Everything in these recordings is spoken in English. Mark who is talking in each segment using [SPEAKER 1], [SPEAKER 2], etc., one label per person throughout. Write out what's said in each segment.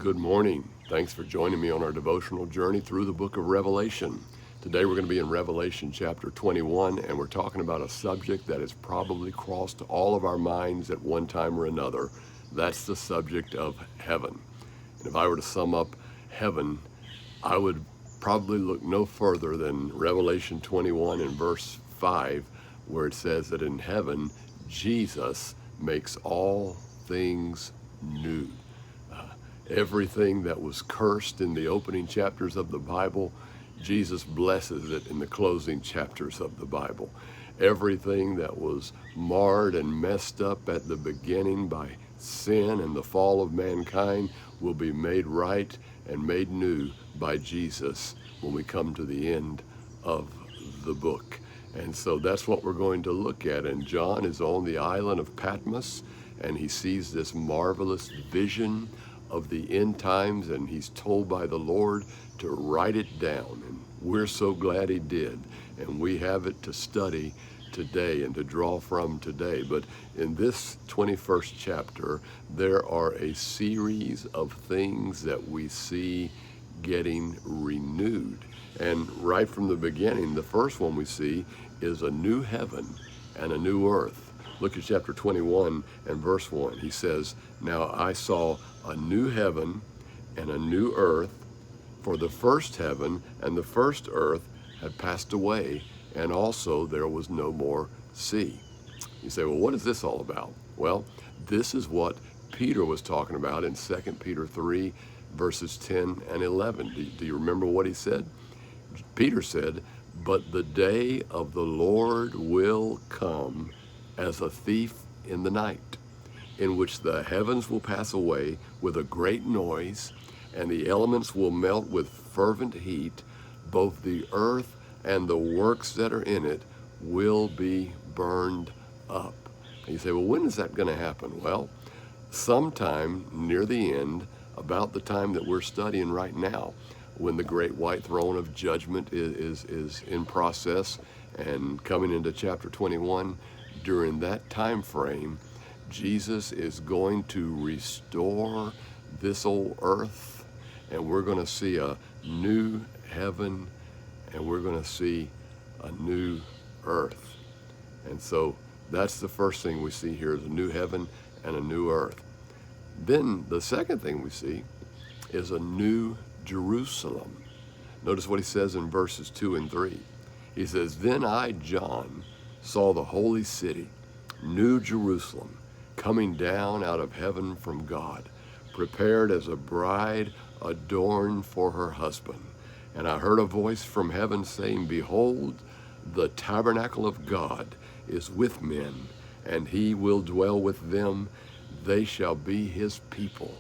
[SPEAKER 1] Good morning. Thanks for joining me on our devotional journey through the book of Revelation. Today we're going to be in Revelation chapter 21, and we're talking about a subject that has probably crossed all of our minds at one time or another. That's the subject of heaven. And if I were to sum up heaven, I would probably look no further than Revelation 21 and verse 5, where it says that in heaven, Jesus makes all things new. Everything that was cursed in the opening chapters of the Bible, Jesus blesses it in the closing chapters of the Bible. Everything that was marred and messed up at the beginning by sin and the fall of mankind will be made right and made new by Jesus when we come to the end of the book. And so that's what we're going to look at. And John is on the island of Patmos, and he sees this marvelous vision of the end times, and he's told by the Lord to write it down. And we're so glad he did. And we have it to study today and to draw from today. But in this 21st chapter, there are a series of things that we see getting renewed. And right from the beginning, the first one we see is a new heaven and a new earth. Look at chapter 21 and verse 1. He says, "Now I saw a new heaven and a new earth, for the first heaven and the first earth had passed away, and also there was no more sea." You say, well, what is this all about? Well, this is what Peter was talking about in 2 Peter 3, verses 10 and 11. Do you remember what he said? Peter said, "But the day of the Lord will come as a thief in the night, in which the heavens will pass away with a great noise, and the elements will melt with fervent heat. Both the earth and the works that are in it will be burned up." And you say, well, when is that going to happen? Well, sometime near the end, about the time that we're studying right now, when the great white throne of judgment is in process and coming into chapter 21, during that time frame, Jesus is going to restore this old earth, and we're going to see a new heaven, and we're going to see a new earth. And so that's the first thing we see here, is a new heaven and a new earth. Then the second thing we see is a new Jerusalem. Notice what he says in verses 2 and 3. He says, "Then I, John, saw the holy city, New Jerusalem, coming down out of heaven from God, prepared as a bride adorned for her husband. And I heard a voice from heaven saying, Behold, the tabernacle of God is with men, and he will dwell with them. They shall be his people.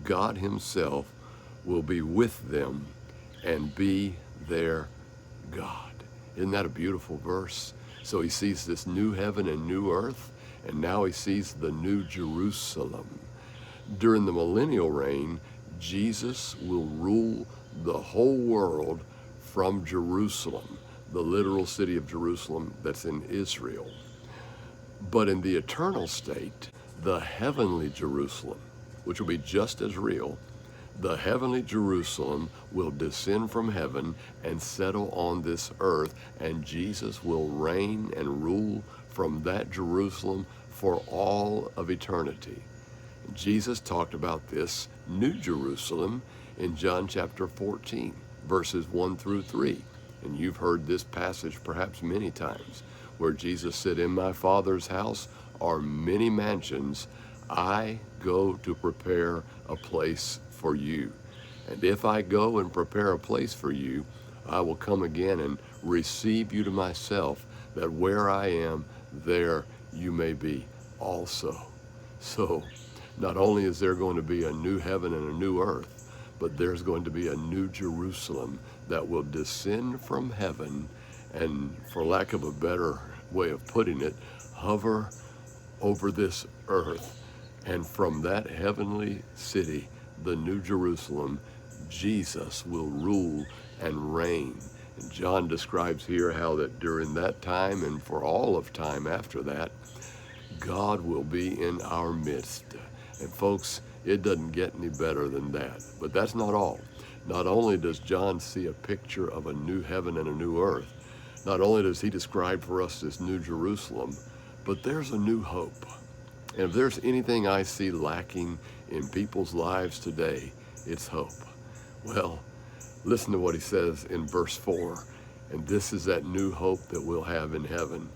[SPEAKER 1] God himself will be with them and be their God." Isn't that a beautiful verse? So he sees this new heaven and new earth, and now he sees the new Jerusalem. During the millennial reign, Jesus will rule the whole world from Jerusalem, the literal city of Jerusalem that's in Israel. But in the eternal state, the heavenly Jerusalem, which will be just as real, the heavenly Jerusalem will descend from heaven and settle on this earth, and Jesus will reign and rule from that Jerusalem for all of eternity. Jesus talked about this new Jerusalem in John chapter 14, verses 1 through 3. And you've heard this passage perhaps many times, where Jesus said, "In my Father's house are many mansions. I go to prepare a place for you. And if I go and prepare a place for you, I will come again and receive you to myself, that where I am, there you may be also." So not only is there going to be a new heaven and a new earth, but there's going to be a new Jerusalem that will descend from heaven and, for lack of a better way of putting it, hover over this earth. And from that heavenly city, the new Jerusalem, Jesus will rule and reign. And John describes here how that during that time and for all of time after that, God will be in our midst. And folks, It doesn't get any better than that. But that's not all. Not only does John see a picture of a new heaven and a new earth, not only does he describe for us this new Jerusalem, but there's a new hope. And if there's anything I see lacking in people's lives today, it's hope. Well, listen to what he says in verse 4. And this is that new hope that we'll have in heaven.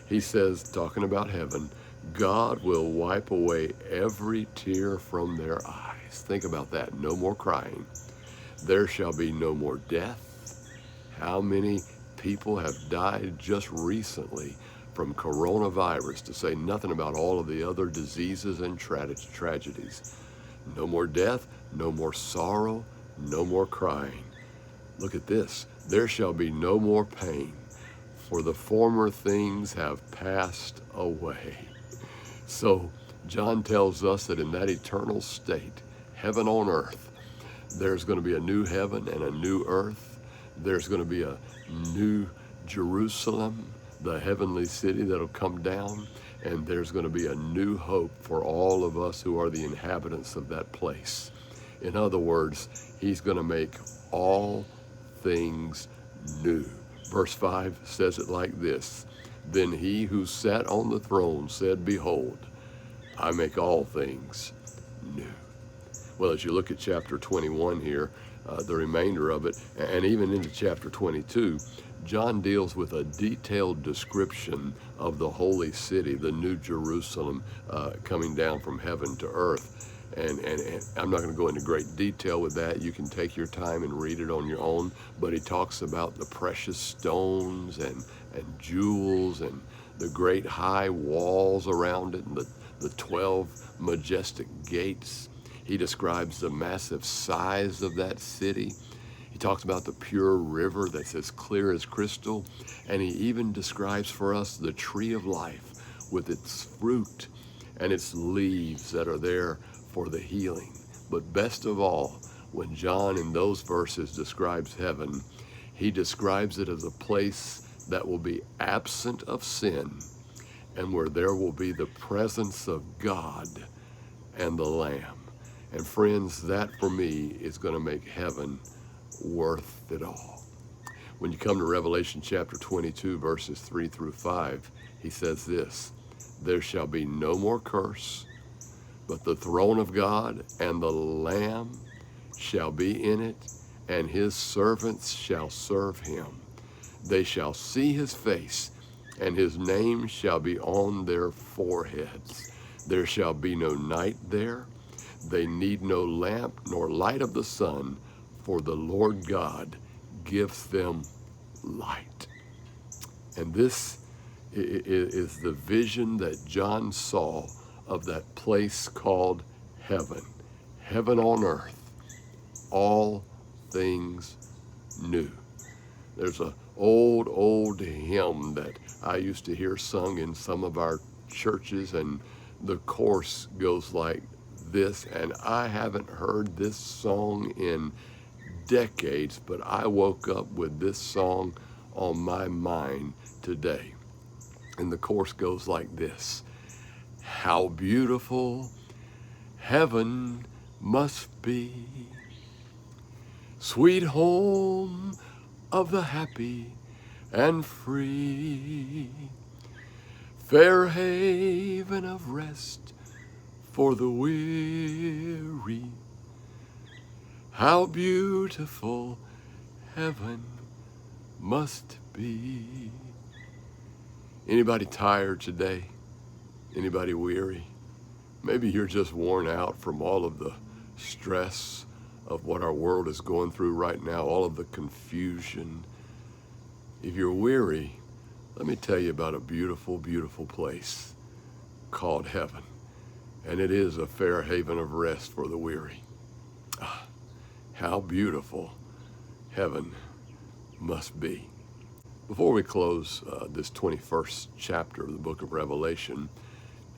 [SPEAKER 1] He says, talking about heaven, God will wipe away every tear from their eyes. Think about that. No more crying. There shall be no more death. How many people have died just recently from coronavirus, to say nothing about all of the other diseases and tragedies. No more death, no more sorrow, no more crying. Look at this. There shall be no more pain, for the former things have passed away. So John tells us that in that eternal state, heaven on earth, there's going to be a new heaven and a new earth. There's going to be a new Jerusalem, the heavenly city that'll come down, and there's going to be a new hope for all of us who are the inhabitants of that place. In other words, he's going to make all things new. Verse 5 says it like this: Then he who sat on the throne said, Behold, I make all things new. Well, as you look at chapter 21 here, the remainder of it, and even into chapter 22, John deals with a detailed description of the holy city, the new Jerusalem, coming down from heaven to earth. And I'm not going to go into great detail with that. You can take your time and read it on your own. But he talks about the precious stones and jewels and the great high walls around it and the 12 majestic gates. He describes the massive size of that city. He talks about the pure river that's as clear as crystal. And he even describes for us the tree of life with its fruit and its leaves that are there for the healing. But best of all, when John in those verses describes heaven, he describes it as a place that will be absent of sin and where there will be the presence of God and the Lamb. And friends, that for me is going to make heaven worth it all. When you come to Revelation chapter 22, verses 3 through 5, he says this: There shall be no more curse, but the throne of God and the Lamb shall be in it, and his servants shall serve him. They shall see his face, and his name shall be on their foreheads. There shall be no night there. They need no lamp nor light of the sun, for the Lord God gives them light. And this is the vision that John saw of that place called heaven. Heaven on earth, all things new. There's an old hymn that I used to hear sung in some of our churches, and the chorus goes like this, and I haven't heard this song in decades, but I woke up with this song on my mind today. And the chorus goes like this: How beautiful heaven must be, sweet home of the happy and free, fair haven of rest for the weary. How beautiful heaven must be. Anybody tired today? Anybody weary? Maybe you're just worn out from all of the stress of what our world is going through right now, all of the confusion. If you're weary, let me tell you about a beautiful, beautiful place called heaven. And it is a fair haven of rest for the weary. Ah, how beautiful heaven must be. Before we close this 21st chapter of the book of Revelation,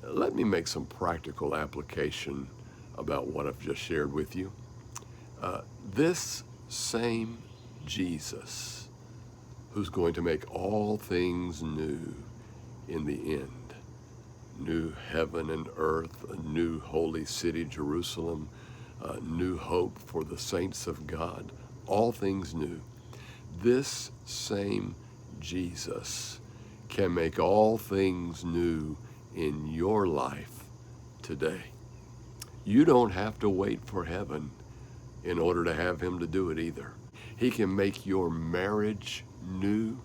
[SPEAKER 1] let me make some practical application about what I've just shared with you. This same Jesus, who's going to make all things new in the end, new heaven and earth, a new holy city, Jerusalem, a new hope for the saints of God, all things new. This same Jesus can make all things new in your life today. You don't have to wait for heaven in order to have him to do it either. He can make your marriage new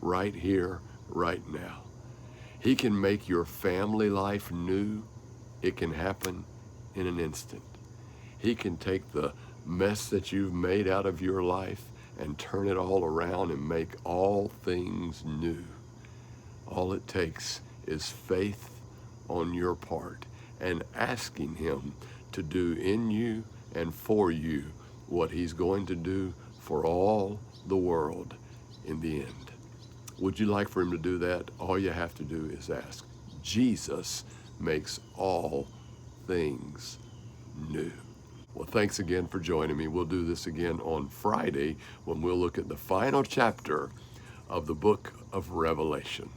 [SPEAKER 1] right here, right now. He can make your family life new. It can happen in an instant. He can take the mess that you've made out of your life and turn it all around and make all things new. All it takes is faith on your part and asking him to do in you and for you what he's going to do for all the world in the end. Would you like for him to do that? All you have to do is ask. Jesus makes all things new. Well, thanks again for joining me. We'll do this again on Friday when we'll look at the final chapter of the book of Revelation.